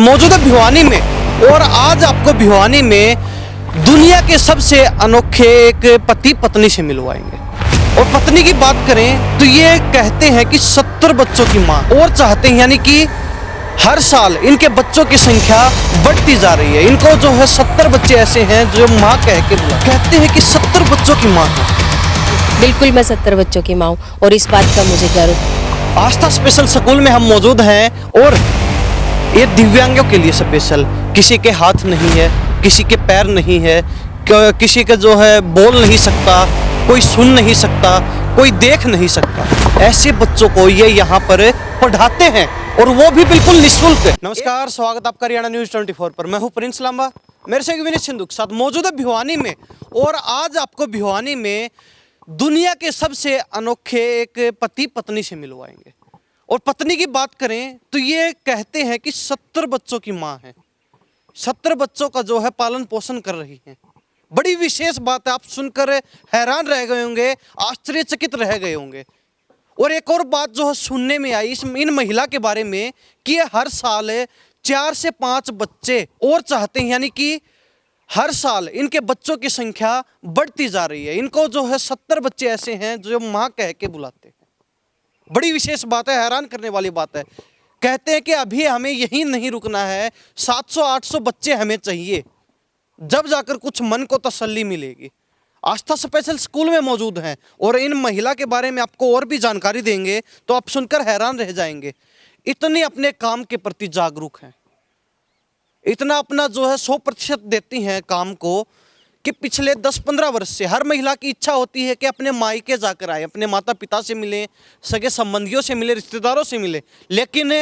मौजूद है भिवानी में और आज आपको भिवानी में दुनिया के सबसे अनोखे एक पति पत्नी से मिलवाएंगे। और पत्नी की बात करें तो ये कहते हैं कि 70 बच्चों की माँ और चाहते हैं, यानी कि हर साल इनके बच्चों की संख्या बढ़ती जा रही है। इनको जो है 70 बच्चे ऐसे हैं जो माँ कह के बुला कहते हैं कि 70 बच्चों की माँ है। बिल्कुल, मैं 70 बच्चों की माँ हूँ और इस बात का मुझे गर्व है। आस्था स्पेशल स्कूल में हम मौजूद हैं और ये दिव्यांगों के लिए स्पेशल। किसी के हाथ नहीं है, किसी के पैर नहीं है, किसी का जो है बोल नहीं सकता, कोई सुन नहीं सकता, कोई देख नहीं सकता, ऐसे बच्चों को ये यहाँ पर पढ़ाते हैं और वो भी बिल्कुल निःशुल्क। नमस्कार, स्वागत आपका हरियाणा न्यूज़ 24 पर। मैं हूँ प्रिंस लांबा, मेरे से विनीत सिंधु के साथ मौजूद है भिवानी में। और आज आपको भिवानी में दुनिया के सबसे अनोखे एक पति पत्नी से मिलवाएंगे। और पत्नी की बात करें तो ये कहते हैं कि 70 बच्चों की माँ है, 70 बच्चों का जो है पालन पोषण कर रही है। बड़ी विशेष बात है, आप सुनकर हैरान रह गए होंगे, आश्चर्यचकित रह गए होंगे। और एक और बात जो है सुनने में आई इन महिला के बारे में कि ये हर साल 4 से 5 बच्चे और चाहते हैं, यानी कि हर साल इनके बच्चों की संख्या बढ़ती जा रही है। इनको जो है 70 बच्चे ऐसे हैं जो माँ कह के बुलाते हैं। बड़ी विशेष बात है, हैरान करने वाली बात है। कहते हैं कि अभी हमें यहीं नहीं रुकना है, 700-800 बच्चे हमें चाहिए, जब जाकर कुछ मन को तसल्ली मिलेगी। आस्था स्पेशल स्कूल में मौजूद हैं और इन महिला के बारे में आपको और भी जानकारी देंगे तो आप सुनकर हैरान रह जाएंगे। इतने अपने काम के प्रति जागरूक हैं, इतना अपना जो है 100% देती हैं काम को कि पिछले 10-15 वर्ष से हर महिला की इच्छा होती है कि अपने मायके जाकर आए, अपने माता पिता से मिलें, सगे संबंधियों से मिले, रिश्तेदारों से मिले। लेकिन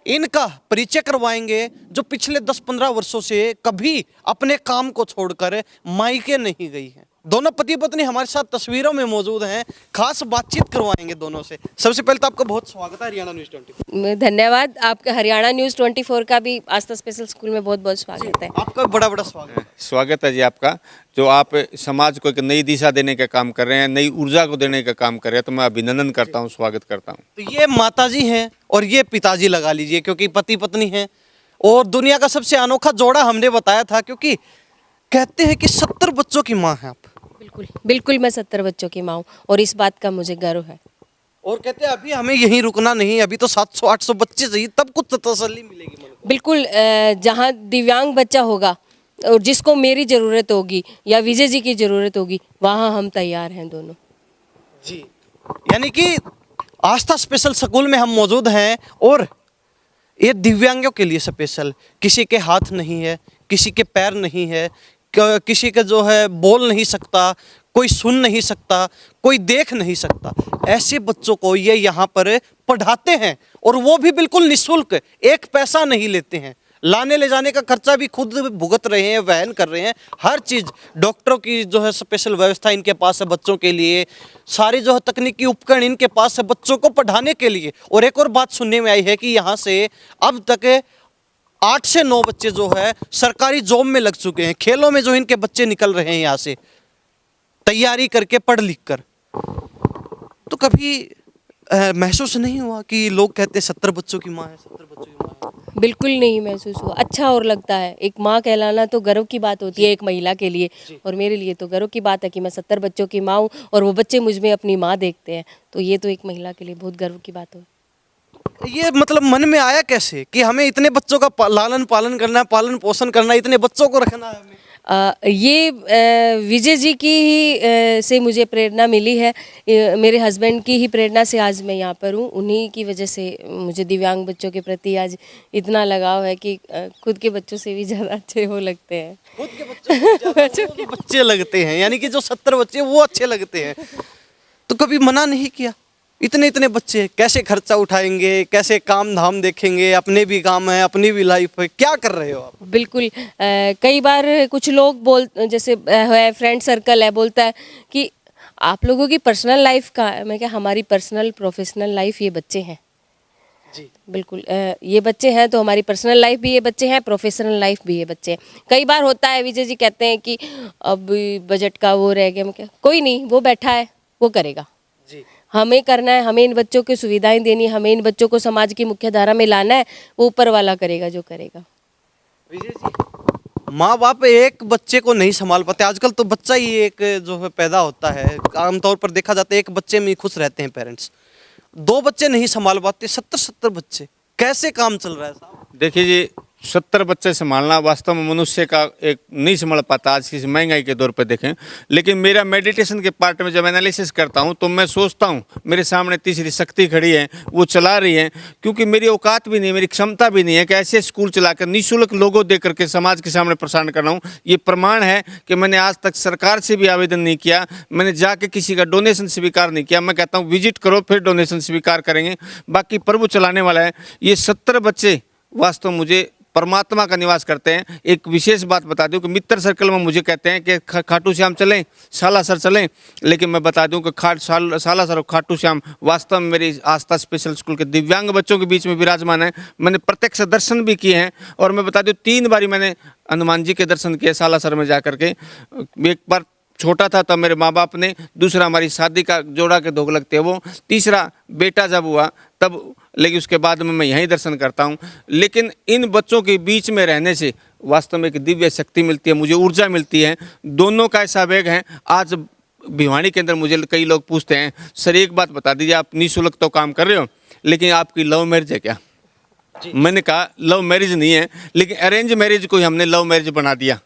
इनका परिचय करवाएंगे जो पिछले 10-15 वर्षों से कभी अपने काम को छोड़कर मायके नहीं गई है। दोनों पति पत्नी हमारे साथ तस्वीरों में मौजूद हैं, खास बातचीत करवाएंगे दोनों से। सबसे पहले तो आपका बहुत स्वागत है हरियाणा न्यूज़ 24। धन्यवाद। आपका हरियाणा न्यूज़ 24 का भी आस्था स्पेशल स्कूल में बहुत बहुत स्वागत है। आपका बड़ा बड़ा स्वागत है। स्वागत है जी आपका। जो आप समाज को एक नई दिशा देने का काम कर रहे हैं, नई ऊर्जा को देने का काम कर रहे हैं, तो मैं अभिनंदन करता हूँ, स्वागत करता हूँ। तो ये माताजी हैं और ये पिताजी लगा लीजिए, क्योंकि पति पत्नी हैं और दुनिया का सबसे अनोखा जोड़ा हमने बताया था, क्योंकि कहते हैं कि 70 बच्चों की माँ है आप। बिल्कुल बिल्कुल, मैं 70 बच्चों की माँ हूँ और इस बात का मुझे गर्व है। और कहते हैं अभी हमें यहीं रुकना नहीं, अभी तो 700-800 बच्चे चाहिए, तब कुछ तसल्ली मिलेगी मन को। बिल्कुल, जहाँ दिव्यांग बच्चा होगा और जिसको मेरी ज़रूरत होगी या विजय जी की ज़रूरत होगी, वहाँ हम तैयार हैं दोनों। जी, यानी कि आस्था स्पेशल स्कूल में हम मौजूद हैं और ये दिव्यांगों के लिए स्पेशल। किसी के हाथ नहीं है, किसी के पैर नहीं है, किसी का जो है बोल नहीं सकता, कोई सुन नहीं सकता, कोई देख नहीं सकता, ऐसे बच्चों को ये यहाँ पर पढ़ाते हैं और वो भी बिल्कुल निःशुल्क, एक पैसा नहीं लेते हैं। लाने ले जाने का खर्चा भी खुद भुगत रहे हैं, वहन कर रहे हैं, हर चीज़। डॉक्टरों की जो है स्पेशल व्यवस्था इनके पास है बच्चों के लिए, सारी जो है तकनीकी उपकरण इनके पास है बच्चों को पढ़ाने के लिए। और एक और बात सुनने में आई है कि यहाँ से अब तक 8 से 9 बच्चे जो है सरकारी जॉब में लग चुके हैं। खेलों में जो इनके बच्चे निकल रहे हैं यहाँ से तैयारी करके, पढ़ लिख कर। तो कभी महसूस नहीं हुआ कि लोग कहते 70 बच्चों की माँ है, 70 बच्चों की माँ है? बिल्कुल नहीं महसूस हुआ। अच्छा और लगता है। एक माँ कहलाना तो गर्व की बात होती है एक महिला के लिए, और मेरे लिए तो गर्व की बात है कि मैं 70 बच्चों की माँ हूँ और वो बच्चे मुझ में अपनी माँ देखते हैं। तो ये तो एक महिला के लिए बहुत गर्व की बात हो। ये मतलब मन में आया कैसे कि हमें इतने बच्चों का लालन पालन करना है, पालन पोषण करना है, इतने बच्चों को रखना है हमें? ये विजय जी की ही से मुझे प्रेरणा मिली है। मेरे हस्बैंड की ही प्रेरणा से आज मैं यहाँ पर हूँ। उन्हीं की वजह से मुझे दिव्यांग बच्चों के प्रति आज इतना लगाव है कि खुद के बच्चों से भी ज़्यादा अच्छे वो लगते हैं। खुद के बच्चों को बच्चे लगते हैं, यानी कि जो 70 बच्चे वो अच्छे लगते हैं। तो कभी मना नहीं किया? इतने इतने बच्चे कैसे खर्चा उठाएंगे, कैसे काम धाम देखेंगे, अपने भी काम है, अपनी भी लाइफ है, क्या कर रहे हो आप? बिल्कुल, कई बार कुछ लोग जैसे है फ्रेंड सर्कल है, बोलता है कि आप लोगों की पर्सनल लाइफ का, मैं क्या, हमारी पर्सनल प्रोफेशनल लाइफ ये बच्चे हैं। जी बिल्कुल, ये बच्चे हैं तो हमारी पर्सनल लाइफ भी ये बच्चे हैं, प्रोफेशनल लाइफ भी ये बच्चे हैं। कई बार होता है, विजय जी कहते हैं कि अब बजट का वो रह गया, मैं क्या, कोई नहीं, वो बैठा है, वो करेगा। जी, हमें करना है, हमें इन बच्चों की सुविधाएं देनी, हमें इन बच्चों को समाज की मुख्य धारा में लाना है, वो ऊपर वाला करेगा जो करेगा। विजय जी, माँ बाप एक बच्चे को नहीं संभाल पाते। आजकल तो बच्चा ही एक जो है पैदा होता है, आमतौर पर देखा जाता है एक बच्चे में ही खुश रहते हैं पेरेंट्स। 2 बच्चे नहीं संभाल पाते, 70 बच्चे, कैसे काम चल रहा है साहब? देखिए जी, 70 बच्चे संभालना वास्तव में मनुष्य का एक नहीं संभाल पाता आज की इस महंगाई के दौर पे देखें। लेकिन मेरा मेडिटेशन के पार्ट में जब एनालिसिस करता हूँ तो मैं सोचता हूँ मेरे सामने तीसरी शक्ति खड़ी है, वो चला रही है, क्योंकि मेरी औकात भी नहीं, मेरी क्षमता भी नहीं है कि ऐसे स्कूल चलाकर निःशुल्क लोगों दे करके समाज के सामने प्रसारण कर रहा हूँ। ये प्रमाण है कि मैंने आज तक सरकार से भी आवेदन नहीं किया, मैंने जाके किसी का डोनेशन स्वीकार नहीं किया। मैं कहता हूँ विजिट करो फिर डोनेशन स्वीकार करेंगे, बाकी प्रभु चलाने वाला है। ये 70 बच्चे वास्तव मुझे परमात्मा का निवास करते हैं। एक विशेष बात बता दूं कि मित्र सर्कल में मुझे कहते हैं कि खाटू श्याम चलें, सालासर चलें, लेकिन मैं बता दूं कि सालासर और खाटू श्याम वास्तव में मेरी आस्था स्पेशल स्कूल के दिव्यांग बच्चों के बीच में विराजमान है। मैंने प्रत्यक्ष दर्शन भी किए हैं और मैं बता दूं 3 बारी मैंने हनुमान जी के दर्शन किए सालासर में जा करके। एक बार छोटा था तब मेरे माँ बाप ने, दूसरा हमारी शादी का जोड़ा के धोख लगते हैं वो, तीसरा बेटा जब हुआ तब, लेकिन उसके बाद में मैं यहीं दर्शन करता हूँ। लेकिन इन बच्चों के बीच में रहने से वास्तव में एक दिव्य शक्ति मिलती है, मुझे ऊर्जा मिलती है। दोनों का ऐसा वेग है। आज भिवानी के अंदर मुझे कई लोग पूछते हैं, सर एक बात बता दीजिए, आप निःशुल्क तो काम कर रहे हो लेकिन आपकी लव मैरिज है क्या? मैंने कहा लव मैरिज नहीं है, लेकिन अरेंज मैरिज को ही हमने लव मैरिज बना दिया।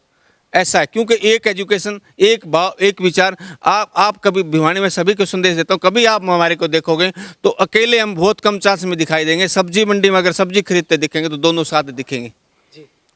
ऐसा है क्योंकि एक एजुकेशन, एक भाव, एक विचार। आप कभी भिवानी में सभी को संदेश देता हूँ, कभी आप हमारे को देखोगे तो अकेले हम बहुत कम चांस में दिखाई देंगे। सब्जी मंडी में अगर सब्जी खरीदते दिखेंगे तो दोनों साथ दिखेंगे।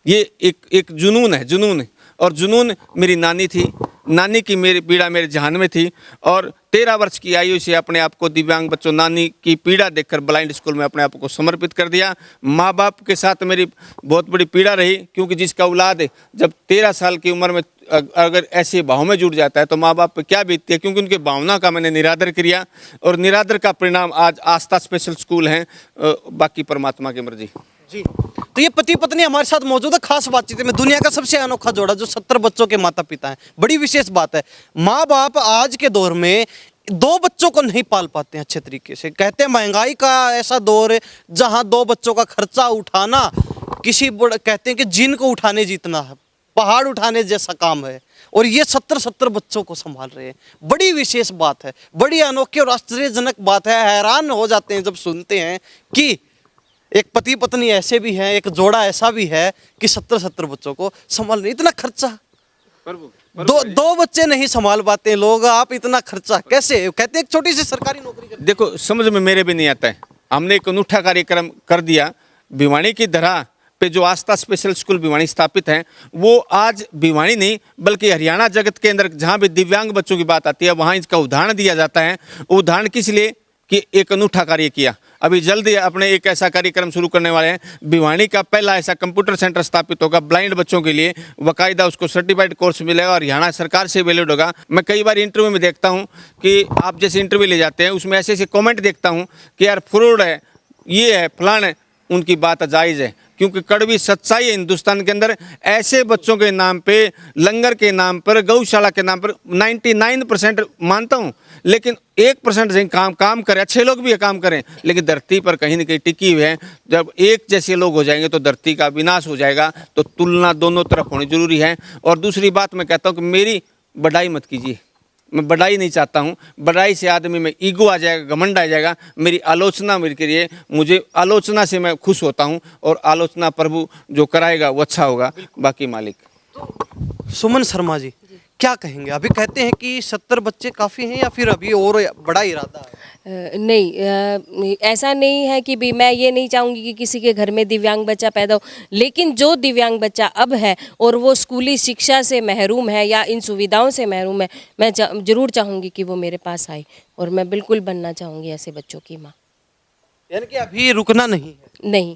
ये एक जुनून है, जुनून है। और जुनून मेरी नानी थी, नानी की मेरी पीड़ा मेरे जहान में थी। और 13 वर्ष की आयु से अपने आप को दिव्यांग बच्चों, नानी की पीड़ा देखकर ब्लाइंड स्कूल में अपने आप को समर्पित कर दिया। माँ बाप के साथ मेरी बहुत बड़ी पीड़ा रही, क्योंकि जिसका औलाद जब 13 साल की उम्र में अगर ऐसे भाव में जुड़ जाता है तो माँ बाप पे क्या बीतती है, क्योंकि उनके भावना का मैंने निरादर किया और निरादर का परिणाम आज आस्था स्पेशल स्कूल है। बाकी परमात्मा की मर्जी जी। तो ये पति पत्नी हमारे साथ मौजूद है। खास बातचीत में दुनिया का सबसे अनोखा जोड़ा जो 70 बच्चों के माता पिता हैं। बड़ी विशेष बात है, माँ बाप आज के दौर में 2 बच्चों को नहीं पाल पाते हैं अच्छे तरीके से। कहते हैं महंगाई का ऐसा दौर है जहां 2 बच्चों का खर्चा उठाना कहते हैं कि जिन को उठाने जितना है, पहाड़ उठाने जैसा काम है। और ये 70 बच्चों को संभाल रहे हैं। बड़ी विशेष बात है, बड़ी अनोखी और आश्चर्यजनक बात है। हैरान हो जाते हैं जब सुनते हैं कि एक पति पत्नी ऐसे भी हैं, एक जोड़ा ऐसा भी है कि 70 बच्चों को संभालने, इतना खर्चा। दो बच्चे नहीं संभाल पाते लोग, आप इतना खर्चा कैसे? कहते हैं एक छोटी सी सरकारी नौकरी करते। देखो, समझ में मेरे भी नहीं आता है। हमने एक अनूठा कार्यक्रम कर दिया। भिवानी की धरा पे जो आस्था स्पेशल स्कूल भिवानी स्थापित है, वो आज भिवानी नहीं बल्कि हरियाणा जगत के अंदर जहाँ भी दिव्यांग बच्चों की बात आती है वहाँ इसका उदाहरण दिया जाता है। उदाहरण किस लिए कि एक अनूठा कार्य किया। अभी जल्दी अपने एक ऐसा कार्यक्रम शुरू करने वाले हैं। भिवानी का पहला ऐसा कंप्यूटर सेंटर स्थापित होगा ब्लाइंड बच्चों के लिए, बाकायदा उसको सर्टिफाइड कोर्स मिलेगा और हरियाणा सरकार से वैलिड होगा। मैं कई बार इंटरव्यू में देखता हूं कि आप जैसे इंटरव्यू ले जाते हैं, उसमें ऐसे ऐसे कमेंट देखता हूं कि यार फ्रॉड है, ये है, फलान है। उनकी बात जायज़ है, क्योंकि कड़वी सच्चाई है हिंदुस्तान के अंदर। ऐसे बच्चों के नाम पे, लंगर के नाम पर, गौशाला के नाम पर 99% मानता हूँ, लेकिन 1% काम करें, अच्छे लोग भी काम करें, लेकिन धरती पर कहीं ना कहीं टिकी हुई है। जब एक जैसे लोग हो जाएंगे तो धरती का विनाश हो जाएगा। तो तुलना दोनों तरफ होनी जरूरी है। और दूसरी बात मैं कहता हूँ कि मेरी बढ़ाई मत कीजिए, मैं बढ़ाई नहीं चाहता हूँ। बढ़ाई से आदमी में ईगो आ जाएगा, घमंड आ जाएगा। मेरी आलोचना मेरे के लिए, मुझे आलोचना से मैं खुश होता हूँ और आलोचना प्रभु जो कराएगा वो अच्छा होगा, बाकी मालिक। तो सुमन शर्मा जी क्या कहेंगे? अभी कहते हैं कि 70 बच्चे काफ़ी हैं या फिर अभी और बड़ा इरादा है? नहीं, ऐसा नहीं है कि भी मैं ये नहीं चाहूँगी कि किसी के घर में दिव्यांग बच्चा पैदा हो, लेकिन जो दिव्यांग बच्चा अब है और वो स्कूली शिक्षा से महरूम है या इन सुविधाओं से महरूम है, मैं ज़रूर चाहूँगी कि वो मेरे पास आए और मैं बिल्कुल बनना चाहूँगी ऐसे बच्चों की माँ। यानी कि अभी रुकना नहीं है? नहीं,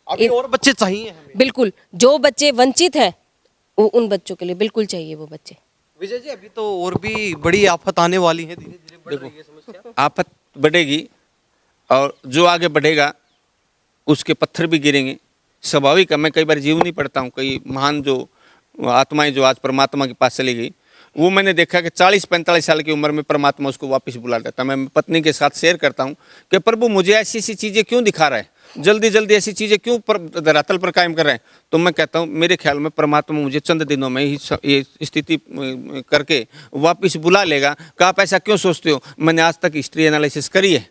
अभी और बच्चे चाहिए हमें। बिल्कुल, जो बच्चे वंचित हैं उन बच्चों के लिए बिल्कुल चाहिए वो बच्चे। विजय जी, अभी तो और भी बड़ी आफत आने वाली है, धीरे धीरे बढ़ रही है समस्या। आफत बढ़ेगी और जो आगे बढ़ेगा उसके पत्थर भी गिरेंगे, स्वाभाविक है। मैं कई बार जीवनी पढ़ता हूँ, कई महान जो आत्माएं जो आज परमात्मा के पास चली गई, वो मैंने देखा कि 40-45 साल की उम्र में परमात्मा उसको वापस बुला देता। मैं पत्नी के साथ शेयर करता हूँ कि प्रभु मुझे ऐसी ऐसी चीज़ें क्यों दिखा रहा है। जल्दी जल्दी ऐसी चीज़ें क्यों धरातल पर कायम कर रहे हैं? तो मैं कहता हूँ मेरे ख्याल में परमात्मा मुझे चंद दिनों में ही ये स्थिति करके वापस बुला लेगा कि आप ऐसा क्यों सोचते हो। मैंने आज तक हिस्ट्री एनालिसिस करी है,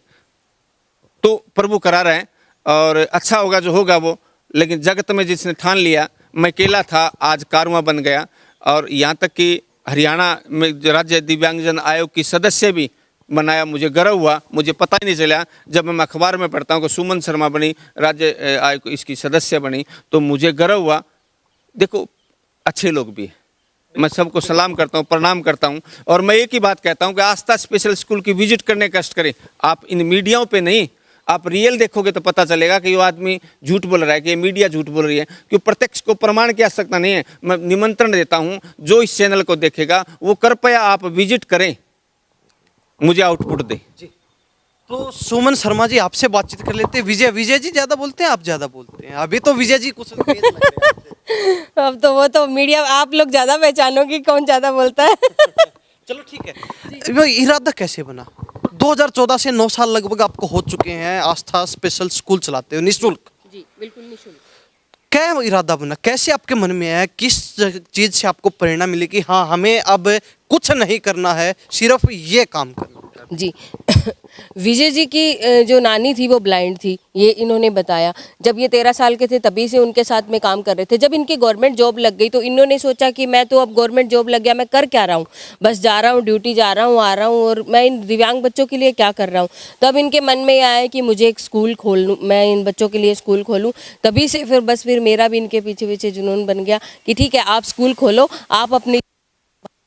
तो प्रभु करा रहे हैं और अच्छा होगा जो होगा वो। लेकिन जगत में जिसने ठान लिया, मैं अकेला था, आज कारवां बन गया। और यहाँ तक कि हरियाणा में राज्य दिव्यांगजन आयोग की सदस्य भी बनाया, मुझे गर्व हुआ। मुझे पता ही नहीं चला, जब मैं अखबार में पढ़ता हूँ कि सुमन शर्मा बनी राज्य आयोग इसकी सदस्य बनी, तो मुझे गर्व हुआ। देखो अच्छे लोग भी हैं, मैं सबको सलाम करता हूँ, प्रणाम करता हूँ। और मैं एक ही बात कहता हूँ कि आस्था स्पेशल स्कूल की विजिट करने का कष्ट करें। आप इन मीडियाओं पे नहीं, आप रियल देखोगे तो पता चलेगा कि वो आदमी झूठ बोल रहा है, कि ये मीडिया झूठ बोल रही है, क्योंकि प्रत्यक्ष को प्रमाण की आवश्यकता नहीं है। मैं निमंत्रण देता हूँ, जो इस चैनल को देखेगा वो कृपया आप विजिट करें, मुझे आउटपुट दें। तो सुमन शर्मा जी आपसे बातचीत कर लेते हैं। विजय जी ज़्यादा बोलते हैं, आप ज़्यादा बोलते हैं? अभी तो विजय जी कुछ तेज लग रहे हैं। अब तो वो तो मीडिया आप लोग ज़्यादा पहचानोगे कौन ज़्यादा बोलता है। चलो ठीक है, वो इरादा कैसे बना? 2014 से 9 साल लगभग आपको हो चुके हैं, आस्था स्पेशल स्कूल चलाते हो निःशुल्क। जी बिल्कुल निःशुल्क। क्या इरादा बना, कैसे आपके मन में आया, किस चीज़ से आपको प्रेरणा मिली कि हाँ हमें अब कुछ नहीं करना है, सिर्फ ये काम करना है? जी विजय जी की जो नानी थी वो ब्लाइंड थी, ये इन्होंने बताया। जब ये 13 साल के थे तभी से उनके साथ में काम कर रहे थे। जब इनकी गवर्नमेंट जॉब लग गई तो इन्होंने सोचा कि मैं तो अब गवर्नमेंट जॉब लग गया, मैं कर क्या रहा हूँ, बस जा रहा हूँ ड्यूटी, जा रहा हूँ आ रहा हूँ, और मैं इन दिव्यांग बच्चों के लिए क्या कर रहा हूँ। तब इनके मन में आया कि मुझे एक स्कूल खोल लूँ, मैं इन बच्चों के लिए स्कूल खोलूँ। तभी से फिर मेरा भी इनके पीछे पीछे जुनून बन गया कि ठीक है आप स्कूल खोलो, आप अपनी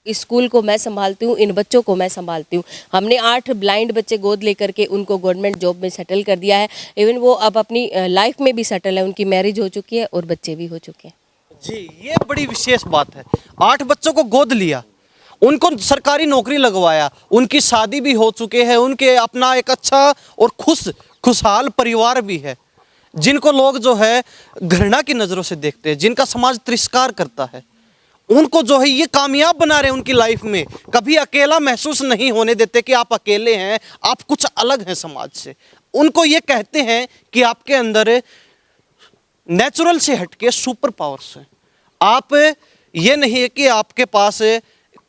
इस स्कूल को मैं संभालती हूँ, इन बच्चों को मैं संभालती हूँ। हमने 8 ब्लाइंड बच्चे गोद लेकर के उनको गवर्नमेंट जॉब में सेटल कर दिया है। इवन वो अब अपनी लाइफ में भी सेटल है, उनकी मैरिज हो चुकी है और बच्चे भी हो चुके हैं। जी ये बड़ी विशेष बात है। 8 बच्चों को गोद लिया, उनको सरकारी नौकरी लगवाया, उनकी शादी भी हो चुके हैं, उनके अपना एक अच्छा और खुशहाल परिवार भी है, जिनको लोग जो है घृणा की नज़रों से देखते हैं, जिनका समाज तिरस्कार करता है, उनको जो है ये कामयाब बना रहे हैं उनकी लाइफ में। कभी अकेला महसूस नहीं होने देते कि आप अकेले हैं, आप कुछ अलग हैं समाज से। उनको ये कहते हैं कि आपके अंदर नेचुरल से हटके सुपर पावर्स हैं। आप ये नहीं है कि आपके पास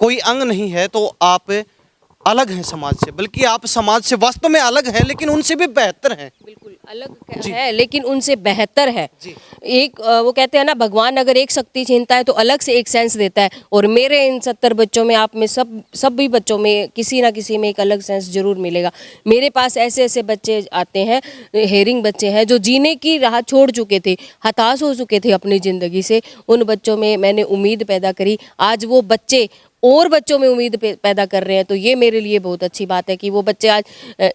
कोई अंग नहीं है तो आप अलग हैं समाज से, बल्कि आप समाज से वास्तव में अलग हैं, लेकिन उनसे भी बेहतर हैं। बिल्कुल अलग है लेकिन उनसे बेहतर है। जी। एक वो कहते हैं ना, भगवान अगर एक शक्ति छीनता है तो अलग से एक सेंस देता है, और मेरे इन 70 बच्चों में, आप में सब भी बच्चों में किसी ना किसी में एक अलग सेंस जरूर मिलेगा। मेरे पास ऐसे ऐसे बच्चे आते हैं, हेयरिंग बच्चे हैं, जो जीने की राह छोड़ चुके थे, हताश हो चुके थे अपनी ज़िंदगी से। उन बच्चों में मैंने उम्मीद पैदा करी, आज वो बच्चे और बच्चों में उम्मीद पैदा कर रहे हैं। तो ये मेरे लिए बहुत अच्छी बात है कि वो बच्चे आज,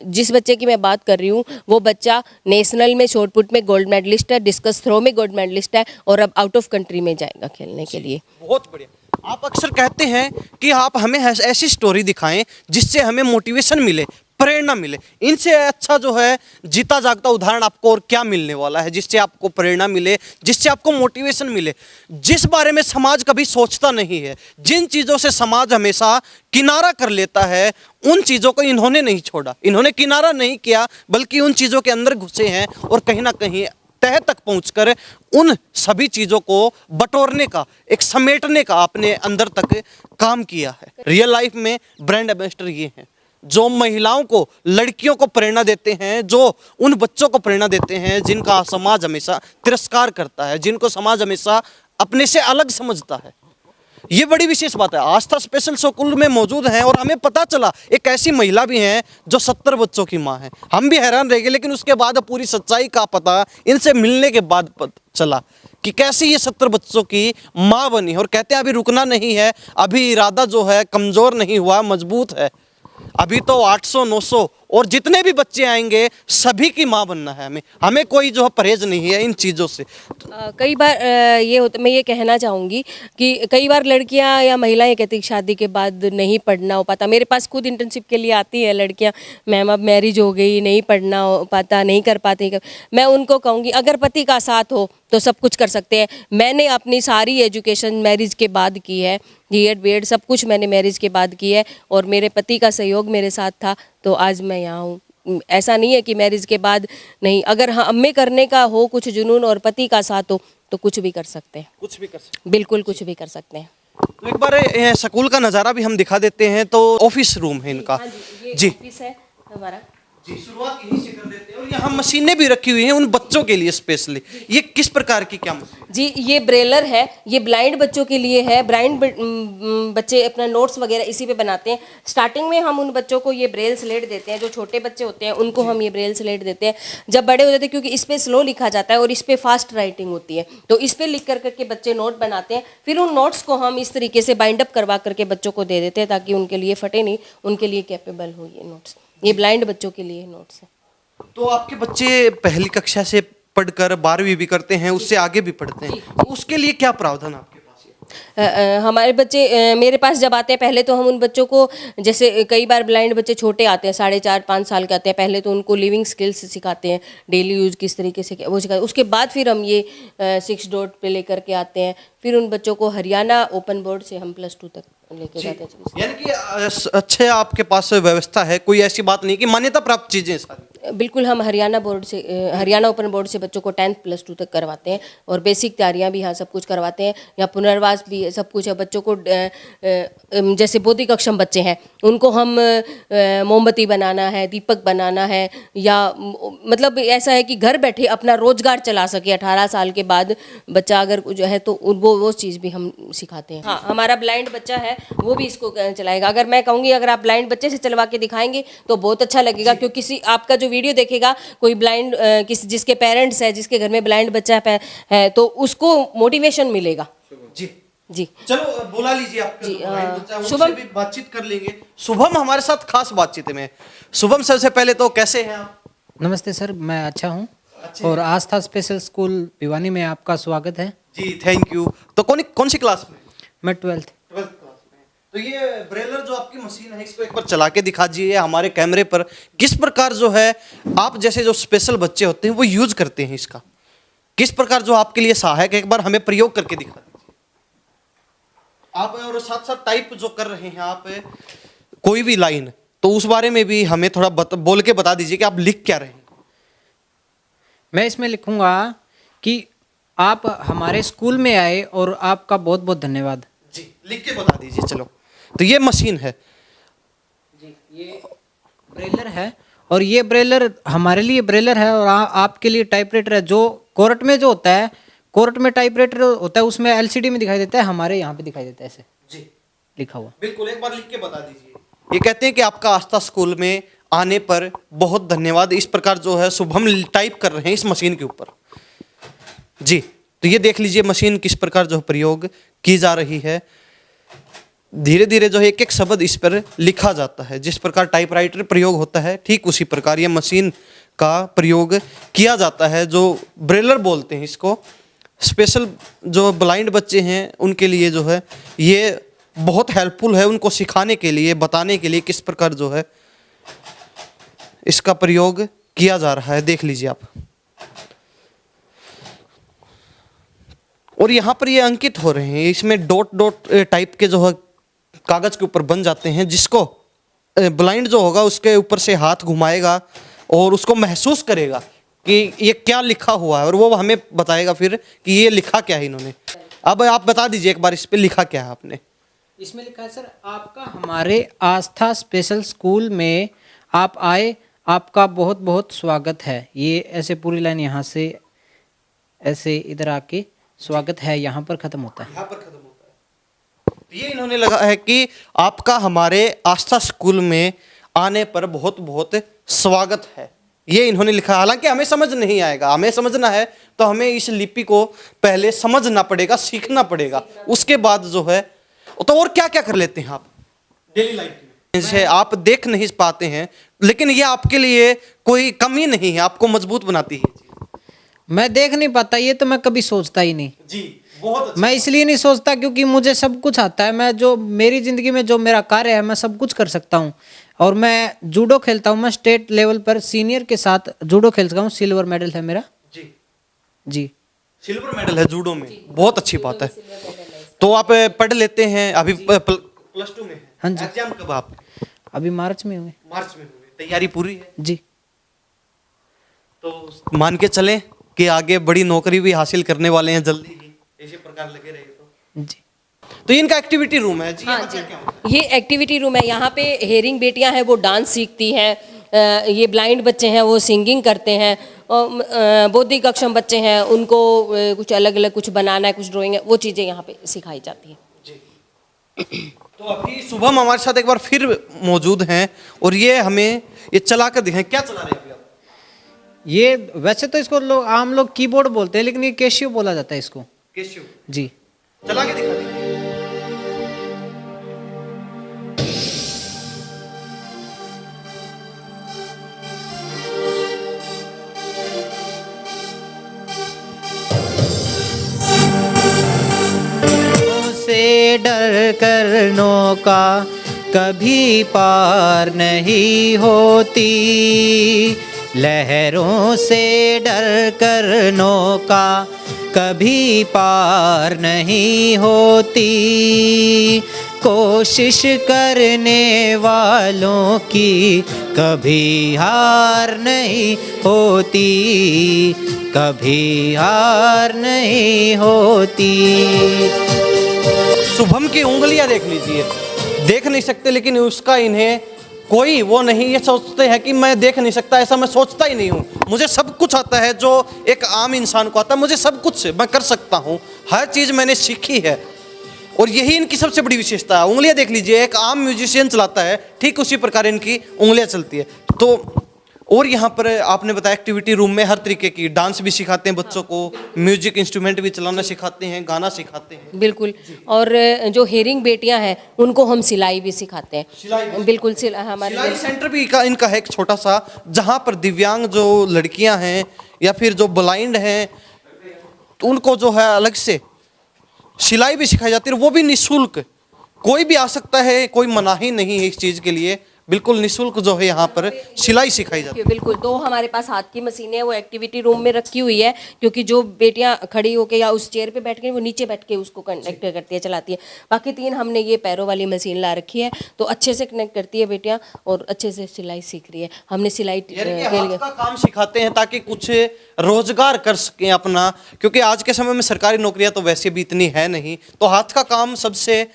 जिस बच्चे की मैं बात कर रही हूँ, वो बच्चा नेशनल में शॉर्ट पुट में गोल्ड मेडलिस्ट है, डिस्कस थ्रो में गोल्ड मेडलिस्ट है, और अब आउट ऑफ कंट्री में जाएगा खेलने के लिए। बहुत बढ़िया। आप अक्सर कहते हैं कि आप हमें ऐसी स्टोरी दिखाएं जिससे हमें मोटिवेशन मिले, प्रेरणा मिले। इनसे अच्छा जो है जीता जागता उदाहरण आपको और क्या मिलने वाला है, जिससे आपको प्रेरणा मिले, जिससे आपको मोटिवेशन मिले, जिस बारे में समाज कभी सोचता नहीं है, जिन चीज़ों से समाज हमेशा किनारा कर लेता है, उन चीज़ों को इन्होंने नहीं छोड़ा, इन्होंने किनारा नहीं किया, बल्कि उन चीज़ों के अंदर घुसे हैं और कहीं ना कहीं तह तक पहुंचकर उन सभी चीज़ों को बटोरने का, एक समेटने का अपने अंदर तक काम किया है। रियल लाइफ में ब्रांड एम्बेसडर ये हैं जो महिलाओं को, लड़कियों को प्रेरणा देते हैं, जो उन बच्चों को प्रेरणा देते हैं जिनका समाज हमेशा तिरस्कार करता है, जिनको समाज हमेशा अपने से अलग समझता है। ये बड़ी विशेष बात है। आस्था स्पेशल स्कूल में मौजूद हैं और हमें पता चला एक ऐसी महिला भी हैं जो 70 बच्चों की माँ है। हम भी हैरान रह गए, लेकिन उसके बाद पूरी सच्चाई का पता इनसे मिलने के बाद चला कि कैसे ये 70 बच्चों की माँ बनी। और कहते हैं अभी रुकना नहीं है, अभी इरादा जो है कमज़ोर नहीं हुआ, मजबूत है। अभी तो 800 900 और जितने भी बच्चे आएंगे सभी की माँ बनना है। हमें कोई जो है परहेज नहीं है इन चीज़ों से। कई बार ये होता, मैं ये कहना चाहूँगी कि कई बार लड़कियां या महिलाएं कहती हैं शादी के बाद नहीं पढ़ना हो पाता। मेरे पास खुद इंटर्नशिप के लिए आती है लड़कियां, मैम अब मैरिज हो गई, नहीं पढ़ना हो पाता, नहीं कर पाती। मैं उनको कहूँगी अगर पति का साथ हो तो सब कुछ कर सकते हैं। मैंने अपनी सारी एजुकेशन मैरिज के बाद की है, B.Ed B.Ed सब कुछ मैंने मैरिज के बाद की है, और मेरे पति का सहयोग मेरे साथ था, तो आज मैं यहाँ हूँ। ऐसा नहीं है कि मैरिज के बाद नहीं, अगर हमें करने का हो कुछ जुनून और पति का साथ हो तो कुछ भी कर सकते हैं, कुछ भी कर सकते बिल्कुल कुछ भी कर सकते हैं। हैं। तो एक बार स्कूल का नज़ारा भी हम दिखा देते हैं। तो ऑफिस रूम है इनका। हाँ जी, ये जी ऑफिस है हमारा। जी, शुरुआत यहीं से कर देते हैं। और यहाँ मशीनें भी रखी हुई हैं उन बच्चों के लिए स्पेशली। ये किस प्रकार की क्या मशीन? जी, ये ब्रेलर है, ये ब्लाइंड बच्चों के लिए है। ब्लाइंड बच्चे अपना नोट्स वगैरह इसी पे बनाते हैं। स्टार्टिंग में हम उन बच्चों को ये ब्रेल स्लेट देते हैं, जो छोटे बच्चे होते हैं उनको हम ये ब्रेल स्लेट देते हैं। जब बड़े हो जाते हैं, क्योंकि इस पे स्लो लिखा जाता है और इस पे फास्ट राइटिंग होती है, तो इस पे लिख कर करके बच्चे नोट बनाते हैं। फिर उन नोट्स को हम इस तरीके से बाइंड अप करवा करके बच्चों को दे देते हैं, ताकि उनके लिए फटे नहीं, उनके लिए कैपेबल हो ये नोट्स। ये ब्लाइंड बच्चों के लिए नोट्स है। तो आपके बच्चे पहली कक्षा से पढ़कर 12वीं भी करते हैं, उससे आगे भी पढ़ते हैं, तो उसके लिए क्या प्रावधान आपके पास है? हमारे बच्चे मेरे पास जब आते हैं, पहले तो हम उन बच्चों को, जैसे कई बार ब्लाइंड बच्चे छोटे आते हैं, 4.5-5 साल के आते हैं, पहले तो उनको लिविंग स्किल्स सिखाते हैं, डेली यूज किस तरीके से वो सिखाते हैं। उसके बाद फिर हम ये 6 डॉट पे लेकर के आते हैं। फिर उन बच्चों को हरियाणा ओपन बोर्ड से हम +2 तक लेके जाते हैं। यानी कि अच्छे आपके पास व्यवस्था है, कोई ऐसी बात नहीं कि मान्यता प्राप्त चीजें हैं सारी। बिल्कुल, हम हरियाणा बोर्ड से, हरियाणा ओपन बोर्ड से बच्चों को 10th +2 तक करवाते हैं, और बेसिक तैयारियां भी यहाँ सब कुछ करवाते हैं। यहाँ पुनर्वास भी है, सब कुछ है। बच्चों को जैसे बौद्धिक अक्षम बच्चे हैं, उनको हम मोमबत्ती बनाना है, दीपक बनाना है, या मतलब ऐसा है कि घर बैठे अपना रोजगार चला सके। 18 साल के बाद बच्चा अगर जो है तो वो चीज़ भी हम सिखाते हैं। हाँ, हमारा ब्लाइंड बच्चा है, वो भी इसको चलाएगा। अगर मैं कहूँगी अगर आप ब्लाइंड बच्चे से चलवा के दिखाएंगे तो बहुत अच्छा लगेगा, क्योंकि किसी आपका जो वीडियो देखेगा कोई ब्लाइंड जिसके पेरेंट्स है, जिसके घर में ब्लाइंड बच्चा है, तो उसको मोटिवेशन मिलेगा। जी जी, चलो बुला लीजिए आपका जी, जो भाई बच्चा है, शुभम उनसे भी बातचीत कर लेंगे। शुभम हमारे साथ खास बातचीत में। शुभम, सबसे पहले तो कैसे हैं आप? नमस्ते सर, मैं अच्छा हूँ और आस्था स्पेशल स्कूल भिवानी में आपका स्वागत है। जी थैंक यू। तो कौन सी क्लास में? मैं 12th। 12th क्लास में। तो ये ब्रेलर जो आपकी मशीन है, इसको एक बार चला के दिखा दीजिए हमारे कैमरे पर। किस प्रकार जो है आप जैसे जो स्पेशल बच्चे होते हैं वो यूज करते हैं इसका, किस प्रकार जो आपके लिए सहायक है, एक बार हमें प्रयोग करके दिखा दीजिए आप। और साथ साथ टाइप जो कर रहे हैं आप कोई भी लाइन, तो उस बारे में भी हमें थोड़ा बोल के बता दीजिए कि आप लिख क्या रहे हैं। मैं इसमें लिखूंगा कि आप हमारे स्कूल में आए और आपका बहुत बहुत धन्यवाद। जी लिख के बता दीजिए। चलो, तो ये मशीन है जी, ये ब्रेलर है, और ये ब्रेलर हमारे लिए ब्रेलर है, और आपके लिए टाइपराइटर है। जो कोर्ट में जो होता है, कोर्ट में टाइपराइटर होता है, उसमें LCD में दिखाई देता है, हमारे यहाँ पे दिखाई देता है ऐसे जी लिखा हुआ। बिल्कुल, एक बार लिख के बता दीजिए। ये कहते हैं कि आपका आस्था स्कूल में आने पर बहुत धन्यवाद। इस प्रकार जो है शुभम टाइप कर रहे हैं इस मशीन के ऊपर। जी, तो ये देख लीजिए मशीन किस प्रकार जो प्रयोग की जा रही है। धीरे धीरे जो है एक एक शब्द इस पर लिखा जाता है। जिस प्रकार टाइपराइटर प्रयोग होता है, ठीक उसी प्रकार ये मशीन का प्रयोग किया जाता है, जो ब्रेलर बोलते हैं इसको। स्पेशल जो ब्लाइंड बच्चे हैं उनके लिए जो है ये बहुत हेल्पफुल है, उनको सिखाने के लिए, बताने के लिए किस प्रकार जो है इसका प्रयोग किया जा रहा है। देख लीजिए आप। और यहाँ पर ये अंकित हो रहे हैं, इसमें डॉट डॉट टाइप के जो है कागज के ऊपर बन जाते हैं, जिसको ब्लाइंड जो होगा उसके ऊपर से हाथ घुमाएगा और उसको महसूस करेगा कि ये क्या लिखा हुआ है, और वो हमें बताएगा फिर कि ये लिखा क्या है इन्होंने। अब आप बता दीजिए एक बार इस पे लिखा क्या है आपने। इसमें लिखा है सर, आपका हमारे आस्था स्पेशल स्कूल में आप आए, आपका बहुत बहुत स्वागत है। ये ऐसे पूरी लाइन यहाँ से ऐसे इधर आके स्वागत है यहाँ पर खत्म होता है। यहाँ पर खत्म होता है। ये इन्होंने लगा है कि आपका हमारे आस्था स्कूल में आने पर बहुत बहुत स्वागत है, ये इन्होंने लिखा। हालांकि हमें समझ नहीं आएगा, हमें समझना है तो हमें इस लिपि को पहले समझना पड़ेगा, सीखना पड़ेगा, उसके बाद जो है। तो और क्या क्या कर लेते हैं आप डेली लाइफ में, जैसे आप देख नहीं पाते हैं, लेकिन ये आपके लिए कोई कमी नहीं है, आपको मजबूत बनाती है। मैं देख नहीं पाता, ये तो मैं कभी सोचता ही नहीं जी, बहुत अच्छा। मैं इसलिए नहीं सोचता क्योंकि मुझे सब कुछ आता है। मैं जो मेरी ज़िंदगी में जो मेरा कार्य है, मैं सब कुछ कर सकता हूँ। और मैं जूडो खेलता हूँ, मैं स्टेट लेवल पर सीनियर के साथ जूडो खेल सकता हूँ। सिल्वर मेडल है मेरा। जी जी, सिल्वर मेडल है जूडो में, बहुत अच्छी बात है। तो आप पढ़ लेते हैं, अभी +2 में है। हाँ जी। एग्जाम कब आप? अभी मार्च में हुए। मार्च में हुए, तैयारी पूरी है? जी, तो मान के चलें कि आगे बड़ी नौकरी भी हासिल करने वाले हैं जल्दी ही, इसी प्रकार लगे रहे तो। जी। तो इनका एक्टिविटी रूम है जी। हाँ यहाँ जी, क्या क्या होता है? ये एक्टिविटी रूम है। यहाँ पे हेयरिंग बेटियां हैं वो डांस सीखती हैं, ये ब्लाइंड बच्चे हैं वो सिंगिंग करते हैं, और बौद्धिक अक्षम बच्चे हैं उनको कुछ अलग अलग कुछ बनाना है, कुछ ड्राइंग है, वो चीज़ें यहाँ पे सिखाई जाती हैं। तो अभी शुभम हमारे साथ एक बार फिर मौजूद हैं और ये हमें ये चला कर दिखाएं, क्या चला रहे हैं अभी आप? ये वैसे तो इसको लोग आम लोग कीबोर्ड बोलते हैं, लेकिन ये कैशियो बोला जाता है इसको। कैसियो जी। चला के दिखा दीजिए। से डर कर नौका कभी पार नहीं होती, लहरों से डर कर नौका कभी पार नहीं होती, कोशिश करने वालों की कभी हार नहीं होती, कभी हार नहीं होती। शुभम की उंगलियां देख लीजिए, देख नहीं सकते लेकिन उसका इन्हें कोई वो नहीं, ये सोचते हैं कि मैं देख नहीं सकता, ऐसा मैं सोचता ही नहीं हूँ, मुझे सब कुछ आता है जो एक आम इंसान को आता है, मुझे सब कुछ मैं कर सकता हूँ, हर चीज़ मैंने सीखी है। और यही इनकी सबसे बड़ी विशेषता है। उंगलियां देख लीजिए, एक आम म्यूजिशियन चलाता है ठीक उसी प्रकार इनकी उंगलियां चलती है। तो और यहाँ पर आपने बताया एक्टिविटी रूम में हर तरीके की डांस भी सिखाते हैं बच्चों को, म्यूजिक इंस्ट्रूमेंट भी चलाना सिखाते हैं, गाना सिखाते हैं। बिल्कुल। और जो हेयरिंग बेटियां हैं उनको हम सिलाई भी सिखाते हैं। बिल्कुल हमारे सिलाई सेंटर भी इनका है एक छोटा सा, जहाँ पर दिव्यांग जो लड़कियां हैं या फिर जो ब्लाइंड हैं तो उनको जो है अलग से सिलाई भी सिखाई जाती है, वो भी निःशुल्क। कोई भी आ सकता है, कोई मनाही नहीं है इस चीज़ के लिए, बिल्कुल निःशुल्क जो है यहाँ पर सिलाई सिखाई जाती है। बिल्कुल। दो हमारे पास हाथ की मशीनें हैं वो एक्टिविटी रूम में रखी हुई है, क्योंकि जो बेटियां खड़ी होकर या उस चेयर पे बैठ के वो नीचे बैठ के उसको कनेक्ट करती है, चलाती है। बाकी 3 हमने ये पैरों वाली मशीन ला रखी है, तो अच्छे से कनेक्ट करती है बेटियां और अच्छे से सिलाई सीख रही है। हमने सिलाई के लिए का काम सिखाते हैं ताकि कुछ रोजगार कर सकें अपना, क्योंकि आज के समय में सरकारी नौकरियां तो वैसे भी इतनी है नहीं, तो हाथ का काम सबसे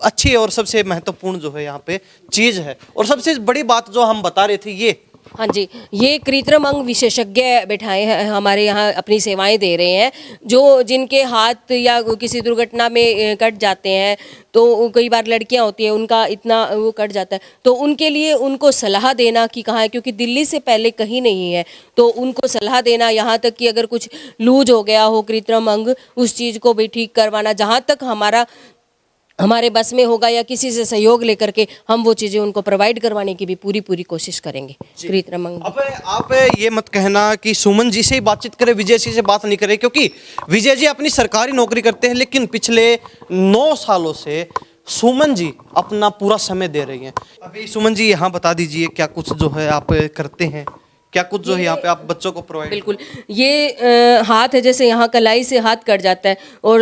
अच्छी और सबसे महत्वपूर्ण जो है यहाँ पे चीज़ है। और सबसे बड़ी बात जो हम बता रहे थे ये, हाँ जी, ये कृत्रिम अंग विशेषज्ञ बैठाए हैं हमारे यहाँ, अपनी सेवाएं दे रहे हैं। जो जिनके हाथ या किसी दुर्घटना में कट जाते हैं, तो कई बार लड़कियां होती हैं उनका इतना वो कट जाता है, तो उनके लिए उनको सलाह देना कि कहाँ है, क्योंकि दिल्ली से पहले कहीं नहीं है, तो उनको सलाह देना, यहाँ तक कि अगर कुछ लूज हो गया हो कृत्रिम अंग, उस चीज़ को भी ठीक करवाना, जहाँ तक हमारे बस में होगा या किसी से सहयोग लेकर के हम वो चीज़ें उनको प्रोवाइड करवाने की भी पूरी कोशिश करेंगे। कृत्रिम अंग। अब आप ये मत कहना कि सुमन जी से ही बातचीत करें, विजय जी से बात नहीं करें, क्योंकि विजय जी अपनी सरकारी नौकरी करते हैं, लेकिन पिछले 9 सालों से सुमन जी अपना पूरा समय दे रही हैं। अभी सुमन जी यहाँ बता दीजिए क्या कुछ जो है आप करते हैं, क्या कुछ जो है यहाँ पे आप बच्चों को प्रोवाइड। बिल्कुल। ये हाथ है, जैसे यहाँ कलाई से हाथ कट जाता है और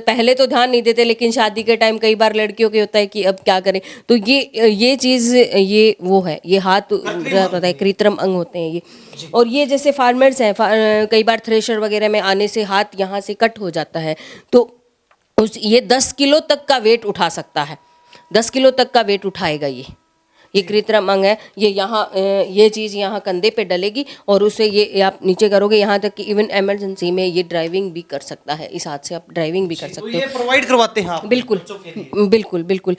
पहले तो ध्यान नहीं देते, लेकिन शादी के टाइम कई बार लड़कियों के होता है कि अब क्या करें, तो ये चीज़ ये वो है, ये हाथ होता है, कृत्रिम अंग होते हैं ये। और ये जैसे फार्मर्स हैं, कई बार थ्रेशर वगैरह में आने से हाथ यहाँ से कट हो जाता है, तो ये 10 किलो तक का वेट उठा सकता है, 10 किलो तक का वेट उठाएगा ये कृत्रिम अंग है। ये यहाँ ये चीज़ यहाँ कंधे पे डलेगी और उसे ये आप नीचे करोगे, यहाँ तक कि इवन इमरजेंसी में ये ड्राइविंग भी कर सकता है, इस हाथ से आप ड्राइविंग भी कर सकते हो। ये प्रोवाइड करवाते हैं आप? बिल्कुल बिल्कुल।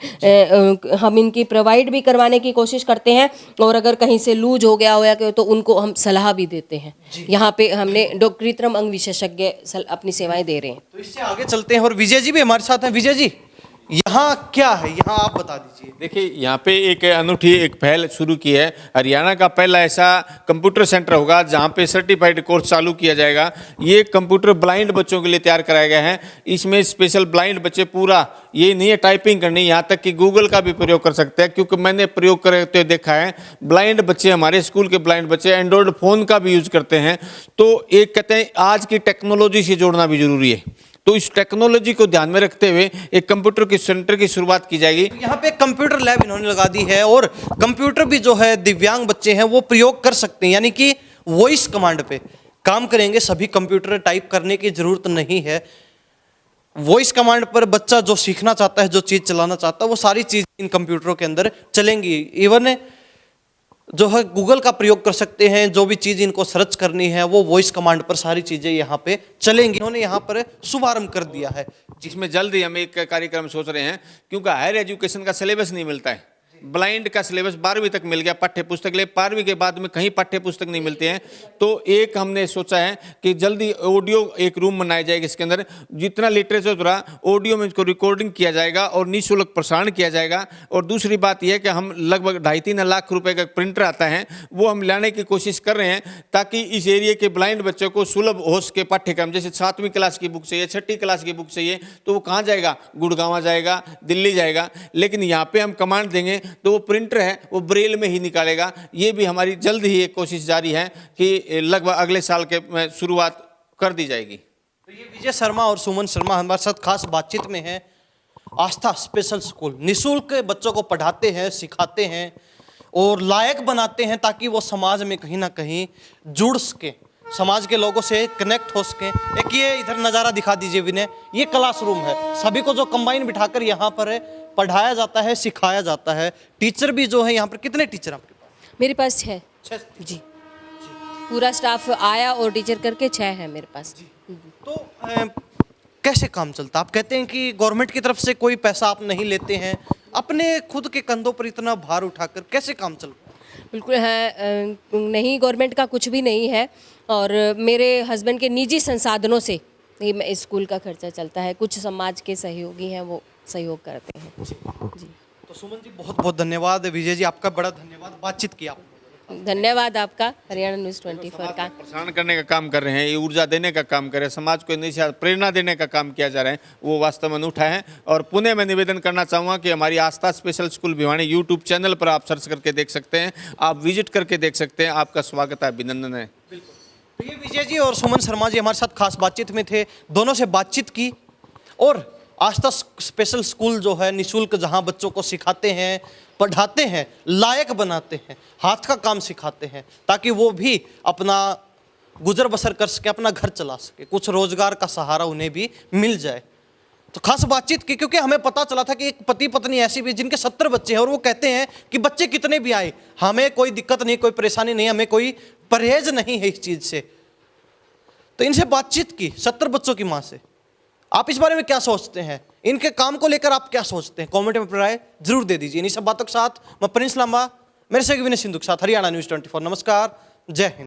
हम इनकी प्रोवाइड भी करवाने की कोशिश करते हैं, और अगर कहीं से लूज हो गया हो तो उनको हम सलाह भी देते हैं। यहाँ पे हमने कृत्रिम अंग विशेषज्ञ अपनी सेवाएं दे रहे हैं। तो इससे आगे चलते हैं और विजय जी भी हमारे साथ हैं। विजय जी, यहाँ क्या है, यहाँ आप बता दीजिए। देखिए, यहाँ पे एक अनूठी एक पहल शुरू की है। हरियाणा का पहला ऐसा कंप्यूटर सेंटर होगा जहाँ पे सर्टिफाइड कोर्स चालू किया जाएगा। ये कंप्यूटर ब्लाइंड बच्चों के लिए तैयार कराया गया है। इसमें स्पेशल ब्लाइंड बच्चे पूरा ये नहीं है टाइपिंग करनी, यहाँ तक कि गूगल का भी प्रयोग कर सकते हैं, क्योंकि मैंने प्रयोग करते हुए देखा है ब्लाइंड बच्चे, हमारे स्कूल के ब्लाइंड बच्चे एंड्रॉयड फ़ोन का भी यूज़ करते हैं। तो एक कहते हैं आज की टेक्नोलॉजी से जोड़ना भी जरूरी है, तो इस टेक्नोलॉजी को ध्यान में रखते हुए एक कंप्यूटर के सेंटर की शुरुआत की जाएगी। यहाँ पे कंप्यूटर लैब इन्होंने लगा दी है और कंप्यूटर भी जो है दिव्यांग बच्चे हैं वो प्रयोग कर सकते हैं, यानी कि वॉइस कमांड पे काम करेंगे। सभी कंप्यूटर टाइप करने की जरूरत नहीं है। वॉइस कमांड पर बच्चा जो सीखना चाहता है, जो चीज चलाना चाहता है, वो सारी चीज इन कंप्यूटरों के अंदर चलेंगी। इवन जो है गूगल का प्रयोग कर सकते हैं, जो भी चीज इनको सर्च करनी है वो वॉइस कमांड पर सारी चीजें यहाँ पे चलेंगी। उन्होंने यहाँ पर शुभारंभ कर दिया है। जिसमें जल्द ही हम एक कार्यक्रम सोच रहे हैं, क्योंकि हायर एजुकेशन का सिलेबस नहीं मिलता है। ब्लाइंड का सिलेबस 12वीं तक मिल गया पाठ्य पुस्तक, ले 12वीं के बाद में कहीं पाठ्य पुस्तक नहीं मिलते हैं। तो एक हमने सोचा है कि जल्दी ऑडियो एक रूम बनाया जाएगा, इसके अंदर जितना लिटरेचर रहा ऑडियो में इसको रिकॉर्डिंग किया जाएगा और निःशुल्क प्रसारण किया जाएगा। और दूसरी बात यह है कि हम लगभग 2.5-3 लाख रुपए का प्रिंटर आता है, वो हम लाने की कोशिश कर रहे हैं, ताकि इस एरिया के ब्लाइंड बच्चों को सुलभ हो सके पाठ्यक्रम। जैसे 7वीं क्लास की बुक चाहिए, 6ठी क्लास की बुक चाहिए, तो वो कहाँ जाएगा? गुड़गांव जाएगा, दिल्ली जाएगा। लेकिन यहाँ पे हम कमांड देंगे तो वो प्रिंटर है वो ब्रेल में ही निकालेगा। ये भी हमारी जल्द ही एक कोशिश जारी है कि लगभग अगले साल के शुरुआत कर दी जाएगी। तो ये विजय शर्मा और सुमन शर्मा हमारे साथ खास बातचीत में है। आस्था स्पेशल स्कूल निःशुल्क बच्चों को पढ़ाते हैं, सिखाते हैं और लायक बनाते हैं, ताकि वो समाज में कहीं ना कहीं जुड़ सके, समाज के लोगों से कनेक्ट हो सके। एक ये इधर नज़ारा दिखा दीजिए विनय, ये क्लासरूम है। सभी को जो कंबाइन बिठाकर यहाँ पर पढ़ाया जाता है, सिखाया जाता है। टीचर भी जो है यहाँ पर, कितने टीचर आपके पास? मेरे पास 6 जी। पूरा स्टाफ आया और टीचर करके 6 है मेरे पास। तो कैसे काम चलता? आप कहते हैं कि गवर्नमेंट की तरफ से कोई पैसा आप नहीं लेते हैं, अपने खुद के कंधों पर इतना भार उठाकर कैसे काम चलता? बिल्कुल है, नहीं गवर्नमेंट का कुछ भी नहीं है, और मेरे हस्बैंड के निजी संसाधनों से ही स्कूल का खर्चा चलता है। कुछ समाज के सहयोगी हैं वो सहयोग करते हैं जी। तो सुमन जी बहुत बहुत धन्यवाद। विजय जी आपका बड़ा धन्यवाद, बातचीत किया। धन्यवाद आपका, हरियाणा न्यूज़ 24 का। प्रसारण करने का काम कर रहे हैं, ये ऊर्जा देने का काम कर रहे हैं, समाज को नई प्रेरणा देने का काम किया जा रहा है, वो वास्तव में अनूठा है। और पुनः मैं निवेदन करना चाहूँगा कि हमारी Aastha special school Bhiwani YouTube channel पर आप सर्च करके देख सकते हैं, आप विजिट करके देख सकते हैं। आपका स्वागत है, अभिनंदन है। तो ये विजय जी और सुमन शर्मा जी हमारे साथ खास बातचीत में थे। दोनों से बातचीत की और आस्था स्पेशल स्कूल जो है निःशुल्क, जहाँ बच्चों को सिखाते हैं, पढ़ाते हैं, लायक बनाते हैं, हाथ का काम सिखाते हैं, ताकि वो भी अपना गुजर बसर कर सके, अपना घर चला सके, कुछ रोजगार का सहारा उन्हें भी मिल जाए। तो खास बातचीत की, क्योंकि हमें पता चला था कि एक पति पत्नी ऐसी भी जिनके 70 बच्चे हैं और वो कहते हैं कि बच्चे कितने भी आए हमें कोई दिक्कत नहीं, कोई परेशानी नहीं, हमें कोई परहेज नहीं है इस चीज से। तो इनसे बातचीत की 70 बच्चों की मां से। आप इस बारे में क्या सोचते हैं? इनके काम को लेकर आप क्या सोचते हैं? कमेंट में अपनी राय जरूर दे दीजिए। इन्हीं सब बातों के साथ मैं प्रिंस लांबा, मेरे से विनय सिंधु के साथ हरियाणा न्यूज़ 24। नमस्कार, जय हिंद।